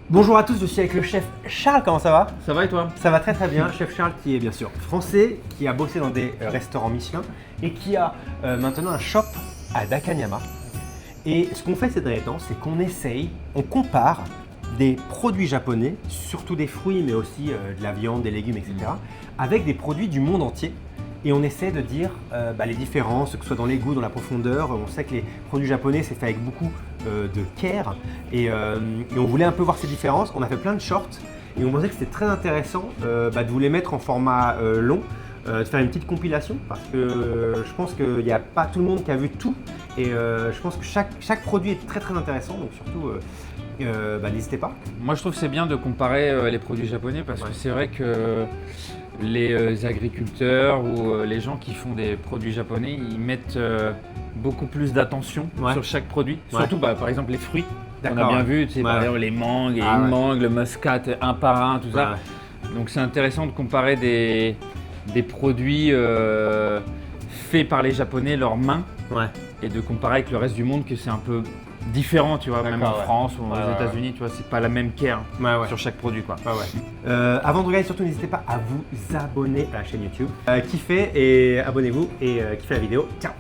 Bonjour à tous, je suis avec le chef Charles, comment ça va? Ça va et toi? Ça va très très bien, chef Charles qui est bien sûr français, qui a bossé dans des restaurants Michelin et qui a maintenant un shop à Dakanyama. Et ce qu'on fait ces derniers temps, c'est qu'on essaye, on compare des produits japonais, surtout des fruits mais aussi de la viande, des légumes, etc. avec des produits du monde entier. Et on essaie de dire les différences, que ce soit dans les goûts, dans la profondeur. On sait que les produits japonais, c'est fait avec beaucoup de care. Et on voulait un peu voir ces différences. On a fait plein de shorts et on pensait que c'était très intéressant de vous les mettre en format long, de faire une petite compilation parce que je pense qu'il n'y a pas tout le monde qui a vu tout. Et je pense que chaque produit est très très intéressant. Donc surtout, n'hésitez pas. Moi je trouve que c'est bien de comparer les produits japonais parce que c'est vrai que les agriculteurs ou les gens qui font des produits japonais, ils mettent beaucoup plus d'attention sur chaque produit. Surtout par exemple les fruits. On a bien vu, par exemple les mangues, une mangue, le muscat, un par un, tout ça. Donc c'est intéressant de comparer des produits faits par les Japonais, leurs mains, et de comparer avec le reste du monde que c'est un peu différent, tu vois, même en France ou aux États-Unis, tu vois, c'est pas la même care sur chaque produit, quoi. Avant de regarder, surtout n'hésitez pas à vous abonner à la chaîne YouTube. Kiffez et abonnez-vous et kiffez la vidéo. Ciao.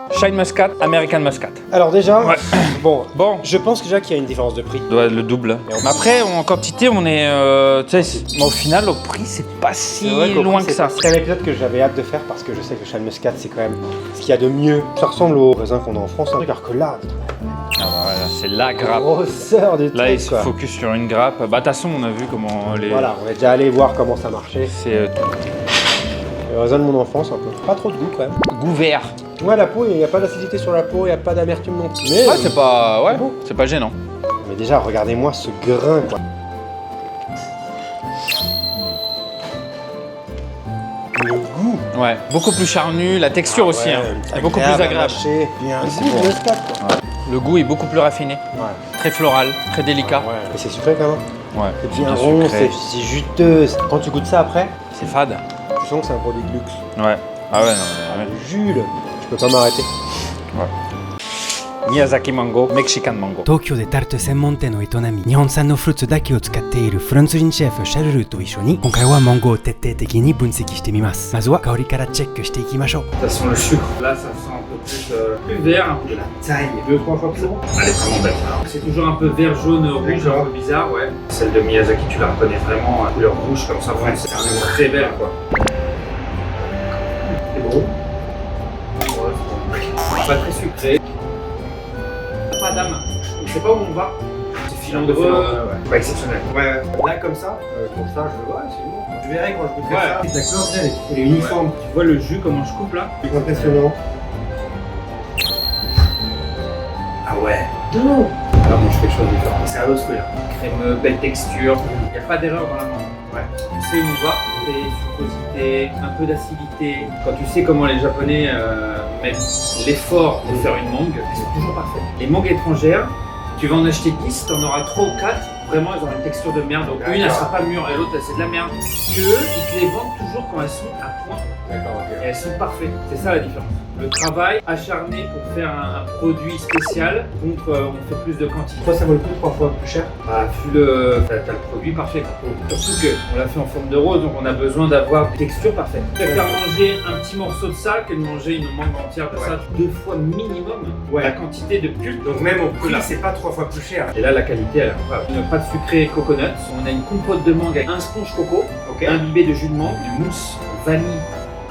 Shine Muscat, American Muscat. Alors déjà, bon, je pense déjà qu'il y a une différence de prix. Ouais, le double. Mais après, en quantité, on est, au final, au prix, c'est pas si loin que ça. C'est un épisode que j'avais hâte de faire parce que je sais que le Shine Muscat, c'est quand même ce qu'il y a de mieux. Ça ressemble aux raisins qu'on a en France, alors que là, c'est la grappe. Grosseur du truc. Là, il se focus sur une grappe. Bah, de toute façon, on a vu comment les. Voilà, on est déjà allé voir comment ça marchait. C'est le raisin de mon enfance, un peu. Pas trop de goût quand même. Goût vert. Ouais, la peau, il n'y a pas d'acidité sur la peau, il n'y a pas d'amertume non plus. Mais c'est pas. Ouais, c'est pas gênant. Mais déjà, regardez-moi ce grain, quoi. Le goût. Ouais, beaucoup plus charnu, la texture aussi, est beaucoup plus agréable. Bien, c'est bon. Le goût est beaucoup plus raffiné, très floral, très délicat. Mais c'est sucré quand même. Ouais, c'est bien rond, c'est juteux. Quand tu goûtes ça après, c'est fade. Tu sens que c'est un produit de luxe. Ouais. Ah ouais, non. Le Jules, je peux pas m'arrêter. Miyazaki Mango, Mexican Mango. 東京でタルト専門店を営み、日本産のフルーツだけを使っているフランス人シェフシャルルと一緒に、今回はマンゴーを徹底的に分析してみます。まずは香りからチェックしていきましょう。 Ça sent le sucre. Là, ça sent un peu plus vert, un peu de la taille. 2-3 fois plus bon. Elle est vraiment belle. C'est toujours un peu vert, jaune, rouge, un peu bizarre, ouais. Celle de Miyazaki, tu la reconnais vraiment à couleur rouge comme ça. C'est vraiment très belle, quoi. C'est bon. Pas très sucré. Pas d'âme. Je sais pas où on va. C'est filandreux. Pas exceptionnel. Ouais, là comme ça, pour ça, je vois, c'est bon. Je verrai quand je goûterai ça. D'accord, elle est uniforme. Tu vois le jus, comment je coupe là? C'est impressionnant. Ah ouais. Non. Là, on mange quelque chose de différent. C'est à l'autre fruit. Crémeux, belle texture. Il n'y a pas d'erreur dans la mangue. Tu sais où on va, sucrosité, un peu d'acidité. Quand tu sais comment les Japonais mettent l'effort de faire une mangue, c'est toujours parfait. Les mangues étrangères, tu vas en acheter 10, tu en auras 3 ou 4. Vraiment, elles ont une texture de merde. Donc une, elle sera pas mûre et l'autre, c'est de la merde. Que eux, ils te les vendent toujours quand elles sont à point. Et elles sont parfaites. C'est ça la différence. Le travail acharné pour faire un produit spécial contre on fait plus de quantité. Toi, ça vaut le coup 3 fois plus cher. Bah, t'as le produit parfait. Surtout qu'on l'a fait en forme de rose, donc on a besoin d'avoir une texture parfaite. Je préfère manger un petit morceau de ça que de manger une mangue entière de ça 2 fois minimum la quantité de pulpe. Donc même au prix, c'est pas 3 fois plus cher. Et là, la qualité, elle est incroyable. Une pâte sucrée coconut. On a une compote de mangue avec un sponge coco, imbibé de jus de mangue, une mousse vanille,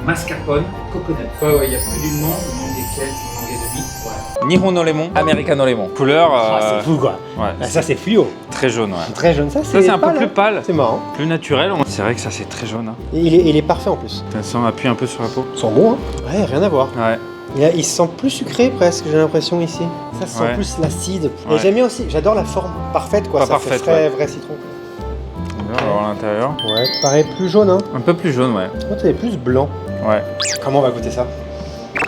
mascarpone, coconut. Il y a plus d'une mangue et quelques, une mangue et demie. Nihon lemon, Americano lemon. Couleur. c'est fou quoi. Ouais. Ça c'est fluo. Très jaune, Très jaune, ça c'est un peu plus pâle. C'est marrant. Plus naturel. C'est vrai que ça c'est très jaune. Et il est parfait en plus. Ça appuie un peu sur la peau. Ils sont bons, hein. Ouais, rien à voir. Ouais. Il se sent plus sucré presque, j'ai l'impression ici. Ça sent plus l'acide. Et j'aime bien aussi, j'adore la forme parfaite quoi. Ça fait vrai citron. On va voir l'intérieur. Ouais, pareil, plus jaune hein. Un peu plus jaune, ouais. Toi t'es plus blanc. Ouais. Comment on va goûter ça?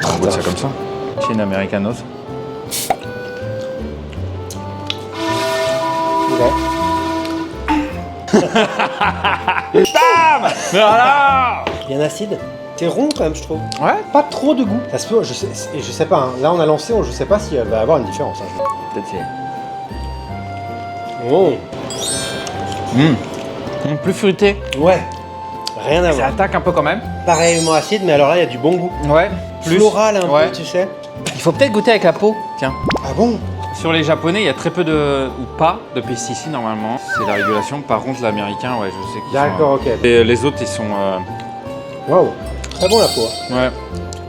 On goûte ça comme ça. Chin Americanos. Bam! Voilà! Bien acide. T'es rond quand même, je trouve. Ouais. Pas trop de goût. Ça se peut, je sais pas. Hein. Là, on a lancé, je sais pas s'il va y avoir une différence. Hein. Peut-être c'est. Oh. Plus fruité. Ouais. Rien à Ça voir. attaque un peu quand même. Pareillement acide, mais alors là, il y a du bon goût. Ouais. Plus. Floral un Ouais. peu, tu sais. Il faut peut-être goûter avec la peau. Tiens. Ah bon? Sur les japonais, il y a très peu ou pas de pesticides normalement. C'est la régulation. Par contre, l'américain, ouais, je sais qu'ils D'accord, ok. Et les autres, ils sont. Waouh. Très bon la peau. Hein. Ouais.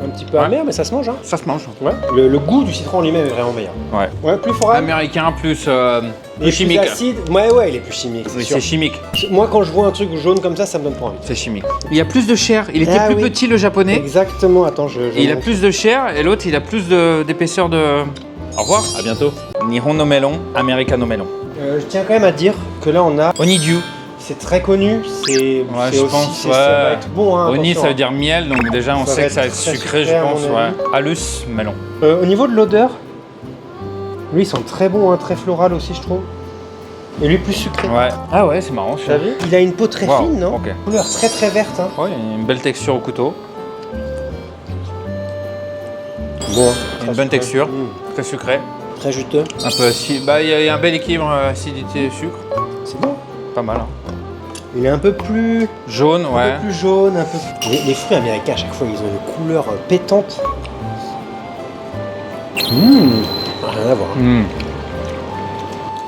Un petit peu Ouais. amer, mais ça se mange. Hein. Ça se mange. Ouais. Le goût du citron en lui-même est vraiment meilleur. Ouais. Ouais, plus floral. Américain plus, Et plus chimique. acide. Ouais, il est plus chimique. Oui, sûr. c'est chimique. Moi, quand je vois un truc jaune comme ça me donne pas envie. C'est chimique. Il y a plus de chair. Il était Ah plus oui. petit le japonais. Exactement. Attends, je Et il a montre. plus de chair et l'autre il a plus d'épaisseur de. Au revoir, à bientôt. Nihon no melon, Americano melon. Je tiens quand même à dire que là, on a. Honeydew. C'est très connu. C'est je aussi. pense, Ça va ouais. être bon. Hein, Oni attention, ça veut dire miel, donc déjà on Ça sait va que ça va être être très sucré, sucré, je à mon pense. avis. Ouais. Alus, melon. Au niveau de l'odeur, lui, ils sont très bons, hein, très floral aussi, je trouve. Et lui, plus sucré. Ouais. Ah ouais, c'est marrant. T'as vu? Il a une peau très Wow, fine, non? ok. Couleur très très verte. Hein. Ouais, une belle texture au couteau. Bon. Une bonne texture, très sucré. Très juteux. Un peu acide. Bah, il y a un bel équilibre acidité et sucre. C'est bon. Pas mal. Hein. Il est un peu plus, Jaune, un ouais. peu plus jaune, un peu. Les fruits américains, à chaque fois, ils ont une couleur pétante. Rien à voir. hein.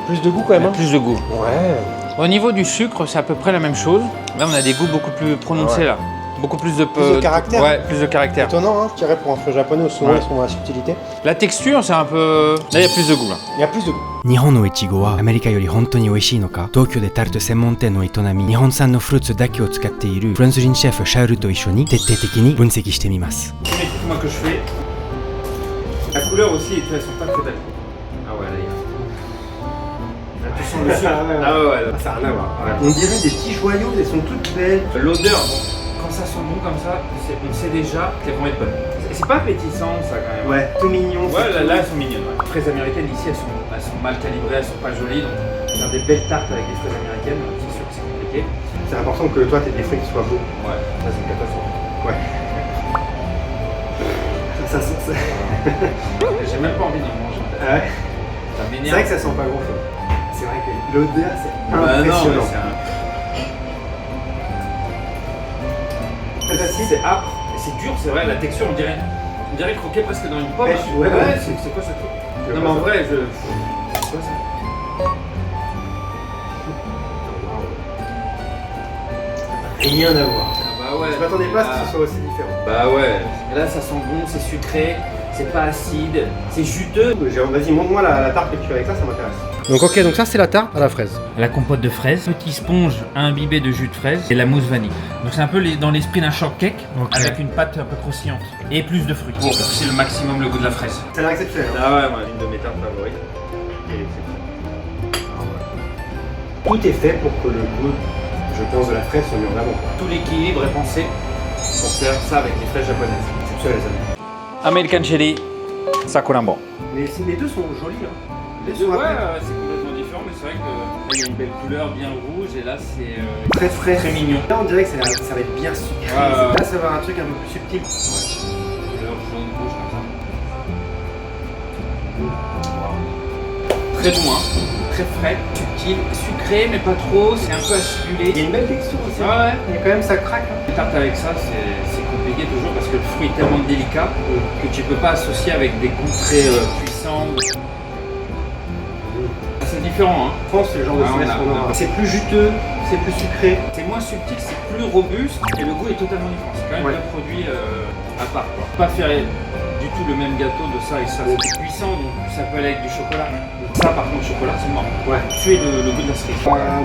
Plus de goût quand Il y même. a Hein. plus de goût. Ouais. Au niveau du sucre, c'est à peu près la même chose. Là, on a des goûts beaucoup plus prononcés Ouais. là. Beaucoup plus de, Plus de caractère. Ouais, plus de caractère. Étonnant, hein, je dirais, pour un fruit japonais où souvent Ouais. ils sont dans la subtilité. La texture, c'est un peu. Là, il y a plus de goût là. Il y a plus de goût. 日本のイチゴはアメリカより本当に美味しいのか、東京でタルト専門店の営み、日本産のフルーツだけを使っているフランス人シェフシャウルと一緒に徹底的に分析してみます。 Premier truc moi que je fais. La couleur aussi, elles sont pas très belles. Ah ouais, là, il y a. Là, tu sens le sucre. Ah ouais, ouais. Ça n'a rien à voir. Ouais. On dirait des petits joyaux, elles sont toutes belles. L'odeur, bon, quand ça sent bon comme ça, on sait déjà qu'elles vont être bonnes. C'est pas appétissant ça quand même. Ouais, tout mignon. Ouais, c'est là tout. elles sont mignonnes. Ouais. Les fraises américaines ici, elles sont mal calibrées, elles sont pas jolies. Donc faire des belles tartes avec des fraises américaines, c'est sûr que c'est compliqué. C'est important que toi, t'aies des fruits qui soient beaux. Ouais, ça c'est une catastrophe. Ouais. Ça. J'ai même pas envie d'en manger. Ah ouais. Ça C'est m'énerve. vrai que ça sent pas grand chose. C'est vrai que l'odeur, c'est Bah non, impressionnant. mais c'est âpre, et c'est dur, c'est vrai, la texture on dirait croquer presque dans une pomme. Pêche, ouais, ouais. C'est quoi ce truc? Tu veux Non mais pas en ça vrai, c'est quoi ça? Rien à voir. Ah bah ouais. Je m'attendais pas à ce que ce soit aussi différent. Bah ouais. Là ça sent bon, c'est sucré, c'est pas acide, c'est juteux. Jérôme, vas-y, montre-moi la tarte que tu fais avec ça m'intéresse. Donc ok, donc ça c'est la tarte à la fraise. La compote de fraises, petit sponge imbibé de jus de fraise et la mousse vanille. Donc c'est un peu dans l'esprit d'un shortcake avec une pâte un peu croustillante et plus de fruits. Pour pousser le maximum le goût de la fraise. Ça a l'air exceptionnel. Hein. Ah ouais, moi une de mes tartes favorites. Tout est fait pour que le goût, je pense, de la fraise soit mis en avant. Tout l'équilibre est pensé pour faire ça avec les fraises japonaises. Exceptionnel, les amis. American chili, sakurambo. Mais les deux sont jolis. Hein. Les deux, ouais, c'est complètement différent, mais c'est vrai que là, il y a une belle couleur bien rouge et là c'est Très frais. très mignon. Là, on dirait que ça va être bien sucré. Ouais. Là, ça va avoir un truc un peu plus subtil. Couleur jaune rouge comme ça. Très bon, hein. Très frais, subtil, sucré, mais pas trop, c'est un peu acidulé. Il y a une belle texture aussi. Ouais. Il y a quand même, ça craque. Hein. Les tartes avec ça, c'est compliqué toujours parce que le fruit est tellement délicat que tu peux pas associer avec des goûts très puissants. C'est différent, hein. En France, c'est le genre de Ah, fraise on a- qu'on aura. C'est plus juteux, c'est plus sucré. C'est moins subtil, c'est plus robuste et le goût est totalement différent. C'est quand même Ouais. un produit à part. Quoi. Pas faire du tout le même gâteau de ça et ça. C'est puissant, donc ça peut aller avec du chocolat. Ça, par contre, le chocolat, c'est mort. Ouais. Tuer le goût de la cerise.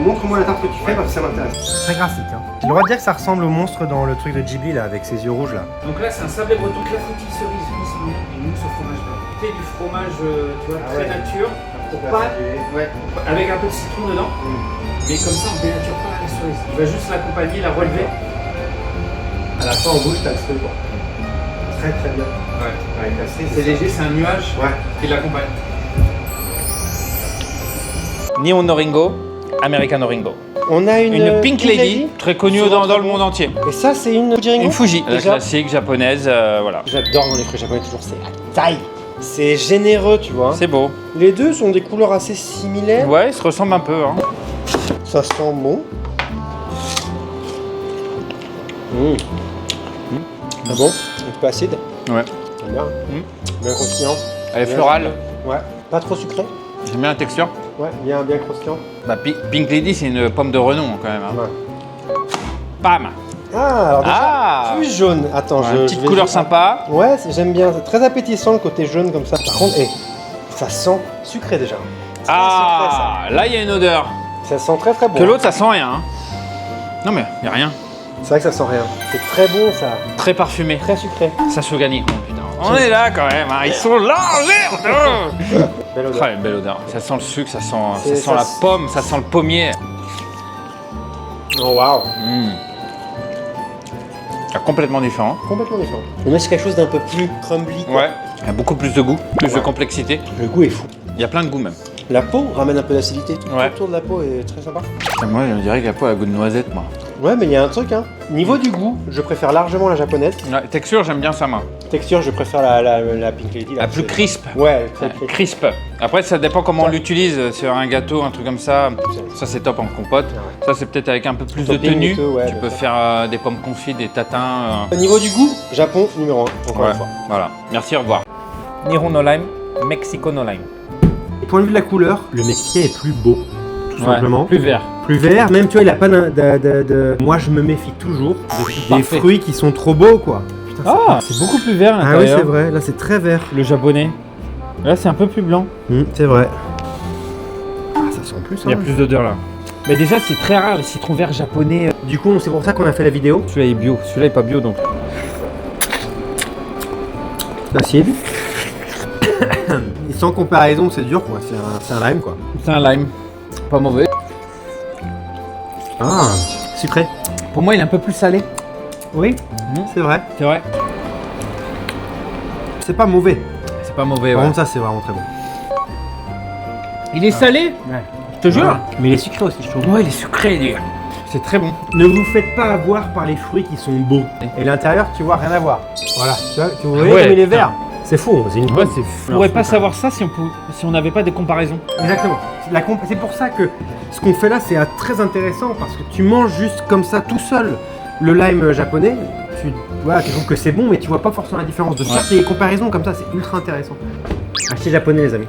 Montre-moi la tarte que tu fais parce que ça m'intéresse. Très graphique. Hein. J'ai le droit de dire que ça ressemble au monstre dans le truc de Ghibli là, avec ses yeux rouges là. Donc là, c'est un sablé breton clafoutis cerise, mousse et une mousse au fromage blanc. C'est du fromage, tu vois, Ah très ouais. nature. Pour pas, ouais, avec un peu de citron dedans. Mais comme ça, on dénature pas la cerise. Il va juste l'accompagner, la relever. À la fin en bouche, t'as le truc quoi. Très très bien. Ouais. Avec la cerise. C'est léger, c'est un nuage Ouais. qui l'accompagne. Nihon no Ringo, Americano Ringo. On a Une Pink Lady, très connue Souvent dans très le bon. monde entier. Et ça, c'est une Fuji Une Fuji, la déjà. classique japonaise, voilà. J'adore dans les fruits japonais toujours, c'est la taille. C'est généreux, tu vois. C'est beau. Les deux sont des couleurs assez similaires. Ouais, ils se ressemblent un peu. Hein. Ça sent bon. Ah bon? Un peu acide? Ouais. J'aime bien. Bien croustillant. Elle est Bien florale. sucré. Ouais. Pas trop sucré? J'aime bien la texture. Ouais, bien croustillant. Bah, Pink Lady, c'est une pomme de renom quand même. Hein. Ouais. Bam! Ah, alors déjà, Ah. plus jaune. Attends, Ouais, je petite vais- couleur sympa. Ouais, j'aime bien. C'est très appétissant le côté jaune comme ça. Par contre, ça sent sucré déjà. Très Ah, là il y a une odeur. sucré, ça sent très très bon. Que l'autre ça sent rien. Hein. Non mais il y a rien. C'est vrai que ça sent rien. C'est très bon ça. Très parfumé. Très sucré. Ça se gagne. Oh, putain. On est là quand même. Hein. Ils sont là. Belle odeur. Très belle odeur. Ça sent le sucre, ça sent Ça la s- pomme, ça sent le pommier. Oh waouh. C'est complètement différent. Complètement différent. Mais c'est quelque chose d'un peu plus crumbly. quoi. Ouais. Il y a beaucoup plus de goût, plus de complexité. Le goût est fou. Il y a plein de goûts même. La peau ramène un peu d'acidité. Ouais. Autour de la peau est très sympa. Moi je dirais que la peau a un goût de noisette moi. Ouais, mais il y a un truc, hein. Niveau du goût, je préfère largement la japonaise. Ouais, texture j'aime bien ça moi. Texture, je préfère la Pink Lady. là. La plus C'est- crisp. Ouais, très crisp. Crisp. Après, ça dépend comment on l'utilise. Sur un gâteau, un truc comme ça, ça c'est top en compote. Ouais. Ça c'est peut-être avec un peu plus de Topping tenue. et tout, ouais, tu bien peux sûr. faire des pommes confites, des tatins. Au niveau du goût, Japon numéro 1, encore Ouais, une fois. voilà. Merci, au revoir. Nihon no lime, Mexico no lime. Point de vue de la couleur, le Mexicain est plus beau, tout simplement. Plus vert. Plus vert, même tu vois, il a pas de. Moi, je me méfie toujours des Parfait. fruits qui sont trop beaux, quoi. Putain, Ah, c'est beaucoup plus vert à ah oui, l'intérieur. c'est vrai, là c'est très vert. Le japonais. Là, c'est un peu plus blanc. C'est vrai. Ah, ça sent plus, Il y a hein. plus d'odeur là. Mais déjà, c'est très rare les citrons verts japonais. Du coup, c'est pour ça qu'on a fait la vidéo. Celui-là est bio. Celui-là est pas bio donc. Acide. Et sans comparaison, c'est dur, quoi. C'est un lime, quoi. C'est un lime. Pas mauvais. Ah, sucré. Pour moi, il est un peu plus salé. Oui, c'est vrai. C'est vrai. C'est pas mauvais. C'est pas mauvais, Par ouais. contre, ça, c'est vraiment très bon. Il est salé. Ouais. Je te jure. Mais il est sucré aussi, je trouve. Ouais, il est sucré, lui. C'est très bon. Ne vous faites pas avoir par les fruits qui sont beaux. Et l'intérieur, tu vois, rien à voir. Voilà, tu vois, Ouais, comme il est putain. vert. C'est fou, c'est une Ouais, pomme. on pourrait pas savoir ça si on n'avait pas des comparaisons. Exactement. C'est pour ça que ce qu'on fait là, c'est très intéressant parce que tu manges juste comme ça, tout seul, le lime japonais. Tu trouves que c'est bon, mais tu vois pas forcément la différence. De faire des comparaisons comme ça, c'est ultra intéressant. Achetez japonais, les amis.